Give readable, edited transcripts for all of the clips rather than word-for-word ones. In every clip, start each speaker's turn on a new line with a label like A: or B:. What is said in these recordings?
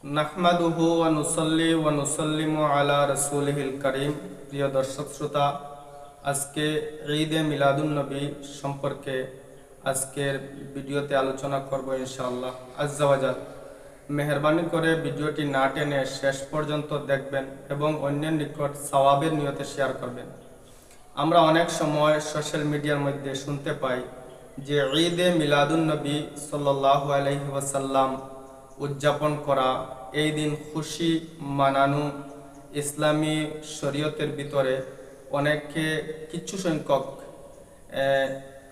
A: নাহমাদুহু ওয়া নুসাল্লি ওয়া নুসাল্লিমু আলা রাসূলিহিল কারীম। প্রিয় দর্শক শ্রোতা, আজকে ঈদে মিলাদুন নবী সম্পর্কে আজকের ভিডিওতে আলোচনা করব ইনশাআল্লাহ আজ্জা ওয়া জাল। মেহেরবানি করে ভিডিওটি না টেনে শেষ পর্যন্ত দেখবেন এবং অন্যের নিকট সওয়াবের নিয়তে শেয়ার করবেন। আমরা অনেক সময় সোশ্যাল মিডিয়ার মধ্যে শুনতে পাই যে ঈদে মিলাদুন নবী সাল্লাল্লাহু আলাইহি ওয়াসাল্লাম উদযাপন করা, এই দিন খুশি মানানো ইসলামী শরীয়তের ভিতরে অনেকে কিছু সংখ্যক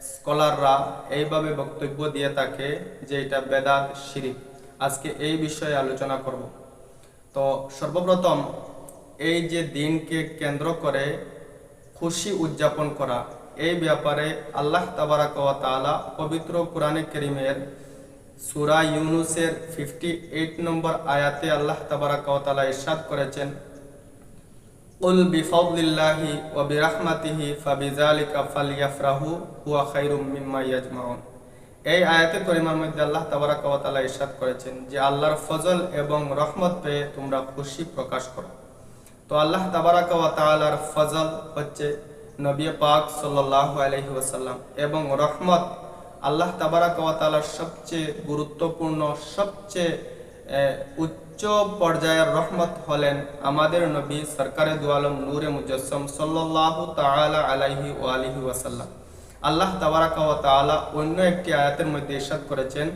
A: স্কলাররা এইভাবে বক্তব্য দিয়ে থাকে যে এটা বেদাত, শিরিক। আজকে এই বিষয়ে আলোচনা করব। তো সর্বপ্রথম এই যে দিনকে কেন্দ্র করে খুশি উদযাপন করা, এই ব্যাপারে আল্লাহ তাবারাক ওয়া তাআলা পবিত্র কোরআনে কারীমের সূরা ইউনূসের 58 নম্বর আয়াতে আল্লাহ তাবারাক ওয়া তাআলা ইরশাদ করেছেন, কুল বিফাদলিল্লাহি ওয়া বিরাহমাতিহি ফাবিযালিকা ফালইফরাহু হুয়া খায়রুম মিম্মা ইয়াজমাউন। এই আয়াতে কারিমার মধ্যে আল্লাহ তাবারাক ওয়া তাআলা ইরশাদ করেছেন যে আল্লাহর ফজল এবং রহমত পেয়ে তোমরা খুশি প্রকাশ করো। তো আল্লাহ তাবারাক ওয়া তাআলার ফজল হচ্ছে নবী পাক সাল্লাল্লাহু আলাইহি ওয়াসাল্লাম এবং রহমত আল্লাহ তাবারাক ওয়া তাআলার সবচেয়ে গুরুত্বপূর্ণ, সবচেয়ে উচ্চ পর্যায়ের রহমত হলেন আমাদের নবী সরকারে দু আলম নূরে মুজাসসাম সাল্লাল্লাহু তাআলা আলাইহি ওয়া আলিহি ওয়াসাল্লাম। আল্লাহ তাবারাক ওয়া তাআলা অন্য একটি আয়াতের মধ্যে ইরশাদ করেছেন,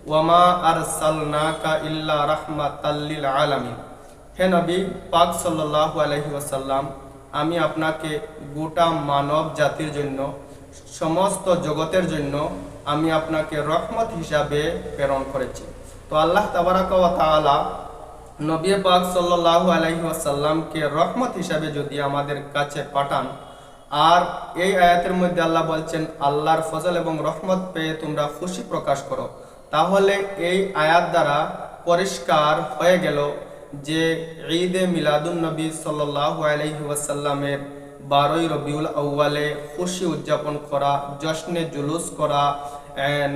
A: ওয়ামা আরসালনাকা ইল্লা রাহমাতাল লিল আলামিন। হে নবী পাক সাল্লাল্লাহু আলাইহি ওয়াসাল্লাম, আমি আপনাকে গোটা মানব জাতির জন্য, সমস্ত জগতের জন্য আমি আপনাকে রহমত হিসাবে প্রেরণ করেছি। তো আল্লাহ তাবারাক ওয়া তাআলা নবী পাক সাল্লাল্লাহু আলাইহি ওয়াসাল্লামকে রহমত হিসাবে যদি আমাদের কাছে পাঠান, আর এই আয়াতের মধ্যে আল্লাহ বলছেন আল্লাহর ফজল এবং রহমত পেয়ে তোমরা খুশি প্রকাশ করো, তাহলে এই আয়াত দ্বারা পরিষ্কার হয়ে গেল যে ঈদে মিলাদুন নবী সাল্লাল্লাহু আলাইহি ওয়াসাল্লামের 12ই রবিউল আউয়ালে খুশি উদযাপন করা, জশ্নে জুলুস করা,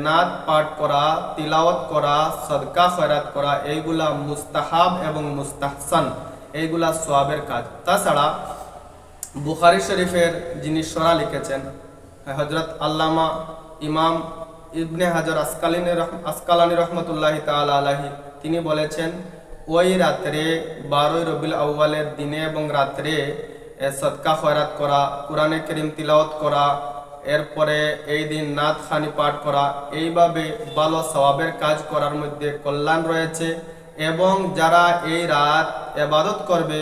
A: নাত পাঠ করা, তিলাওয়াত করা, সদকা খয়রাত করা, এইগুলা মুস্তাহাব এবং মুস্তাহসান, এইগুলা সওয়াবের কাজ। তাছাড়া বুখারী শরীফের যিনি সরা লিখেছেন হযরত আল্লামা ইমাম ইবনে হাজার আসকালানি রহমতুল্লাহি তাআলা আলাইহি, তিনি বলেছেন ওই রাত্রে 12ই রবিউল আউয়ালের দিনে এবং রাত্রে সদকা খয়রাত করা, কোরআনে কারীম তিলাওয়াত করা, এরপরে এই দিন নাত খানি পাঠ করা, এইভাবে ভালো সওয়াবের কাজ করার মধ্যে কল্যাণ রয়েছে। এবং যারা এই রাত ইবাদত করবে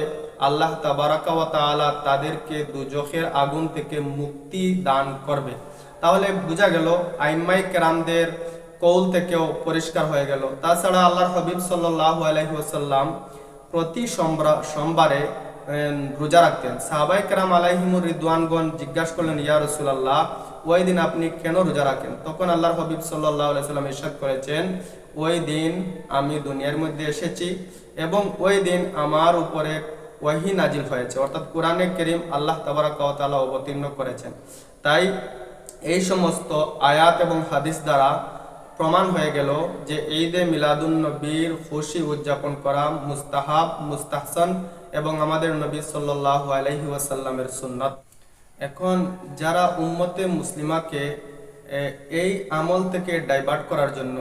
A: আল্লাহ তাবারাক ওয়া তাআলা তাদেরকে দুজখের আগুন থেকে মুক্তি দান করবে। তাহলে বোঝা গেল, আইম্মায়ে কেরামদের কৌল থেকেও পরিষ্কার হয়ে গেল। তাছাড়া আল্লাহর হাবিব সাল্লাল্লাহু আলাইহি ওয়াসাল্লাম প্রতি সোমবারে রোজা রাখতেন। সাহাবায়ে কেরাম আলাইহিমুর রিদওয়ানগণ জিজ্ঞাসা করলেন, ইয়া রাসূলুল্লাহ, ওই দিন আপনি কেন রোজা রাখেন? তখন আল্লাহর হাবিব সাল্লাল্লাহু আলাইহি ওয়াসাল্লাম ইরশাদ করেছেন, ওই দিন আমি দুনিয়ার মধ্যে এসেছি এবং ওই দিন আমার উপরে ওয়াহি নাজিল হয়েছে, অর্থাৎ কোরআনে কারীম আল্লাহ তাবারাক ওয়া তাআলা অবতীর্ণ করেছেন। তাই এই সমস্ত আয়াত এবং হাদিস দ্বারা প্রমাণ হয়ে গেল যে ঈদে মিলাদুন নবীর খুশি উদযাপন করা মুস্তাহাব, মুস্তাহসান এবং আমাদের নবী সাল্লাল্লাহু আলাইহি ওয়াসাল্লামের সুন্নাত। এখন যারা উম্মতে মুসলিমাকে এই আমল থেকে ডাইভার্ট করার জন্য,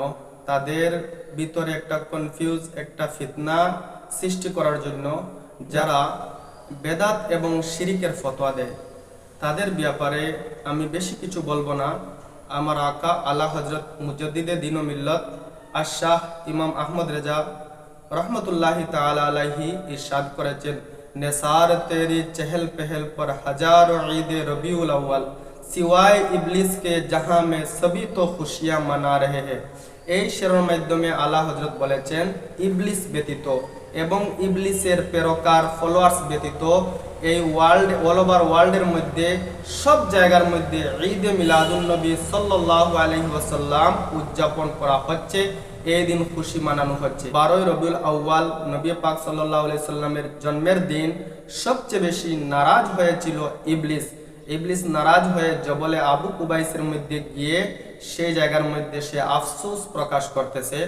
A: তাদের ভিতরে একটা কনফিউজ, একটা ফিতনা সৃষ্টি করার জন্য যারা বেদাত এবং শিরিকের ফতোয়া দেয়, তাদের ব্যাপারে আমি বেশি কিছু বলবো না। আমার আকা আলা হযরত মুজাদ্দিদে দ্বীন ও মিল্লত আশ-শাহ ইমাম আহমদ রেজা রহমতুল্লাহি তাআলা আলাইহি ইরশাদ করেছেন, নেসার তেরি চহল পহল পর হাজারো ঈদে রবিউল আউয়াল সিওয়ায় ইবলিস के जहां में सभी तो खुशियां मना रहे हैं। এই শেরের মাধ্যমে আলা হযরত বলেছেন, ইবলিস ব্যতীত এবং ইবলিসের পেরোকার ফলোয়ার্স ব্যতীত এই অল ওভার ওয়ার্ল্ডের মধ্যে সব জায়গার মধ্যে ঈদে মিলাদুন নবী সাল্লাল্লাহু আলাইহি ওয়াসাল্লাম উদযাপন করা হচ্ছে, এই দিন খুশি মানানো হচ্ছে। 12ই রবিউল আউয়াল নবী পাক সাল্লাল্লাহু আলাইহি ওয়াসাল্লামের জন্মের দিন সবচেয়ে বেশি নারাজ হয়েছিল ইবলিস। ইবলিস নারাজ হয়ে জবলে আবু কুবাইসের মধ্যে গিয়ে সেই জায়গার মধ্যে সে আফসোস প্রকাশ করতেছে।